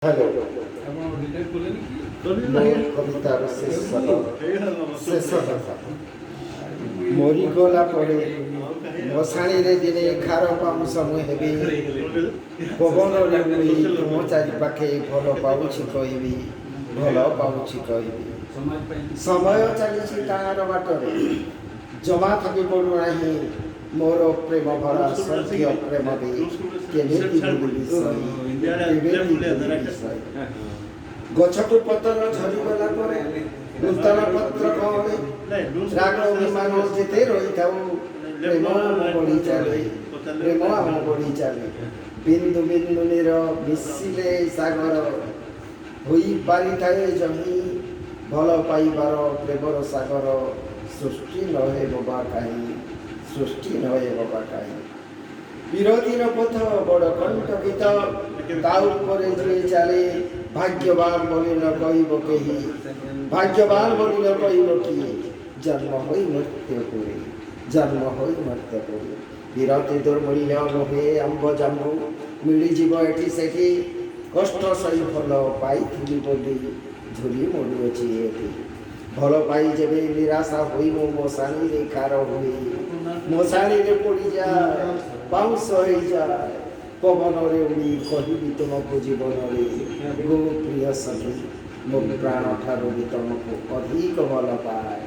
hello କବିତାର ଶେଷ କଥା ମରିଗଲା ପରେ ମଶାଣିରେ ଦିନେ ଖାର ପାଉଁଶ ମୁଁ ହେବି ପବନରେ ଉଡ଼ି ତୁମ ଚାରିପାଖେ ଭଲ ପାଉଛି କହିବି ସମୟ ଚାଲିଛି କାହାର ବାଟରେ ଜମା ଥକି ପଡ଼ୁନାହିଁ ମୋର ପ୍ରେମ ଭରା ସତ୍ୟ ପ୍ରେମ ଦେଇ କେମିତି ଭୁଲିବି ଗଛକୁ ପତ୍ର ଝରିଗଲା ପରେ ନୂତନ ପତ୍ର କଅଁଳେ ରାଗ ଅଭିମାନ ଯେତେ ରହିଥାଉ ପ୍ରେମ ଆମ ବଢ଼ି ଚାଲେ ବିନ୍ଦୁ ବିନ୍ଦୁ ନୀର ମିଶିଲେ ସାଗର ହୋଇପାରିଥାଏ ଜମି ଭଲ ପାଇବାର ପ୍ରେମର ସାଗର ସୃଷ୍ଟି ନ ହେବ ବା କାହିଁ ବିରୋଧୀର ପଥ ବଡ଼ କଣ୍ଟକିତ ତା ଉପରେ ଯିଏ ଚାଲେ ଭାଗ୍ୟବାନ ବୋଲି ନ କହିବ କିଏ ଜନ୍ମ ହୋଇ ମୃତ୍ୟୁ ପରେ ବିରତି ଦୁର୍ମୂଲ୍ୟ ନୁହେଁ ଆମ୍ବ ଜାମ୍ବୁ ମିଳିଯିବ ଏଠି ସେଠି କଷ୍ଟ ସହି ଭଲ ପାଇଥିଲି ବୋଲି ଝୁଲି ମରୁଅଛି ଏଠି ଭଲ ପାଇ ଯେବେ ନିରାଶା ହୋଇ ମୁଁ ମଶାଣିରେ ଖାର ହୁଏ ମଶାଣିରେ ପଡ଼ିଯାଏ ପାଉଁଶ ହେଇଯାଏ ପବନରେ ଉଡ଼ି କହିବି ତୁମକୁ ଜୀବନରେ ଗୋ ପ୍ରିୟ ସଖୀ ମୋ ପ୍ରାଣ ଠାରୁ ବି ତୁମକୁ ଅଧିକ ଭଲ ପାଏ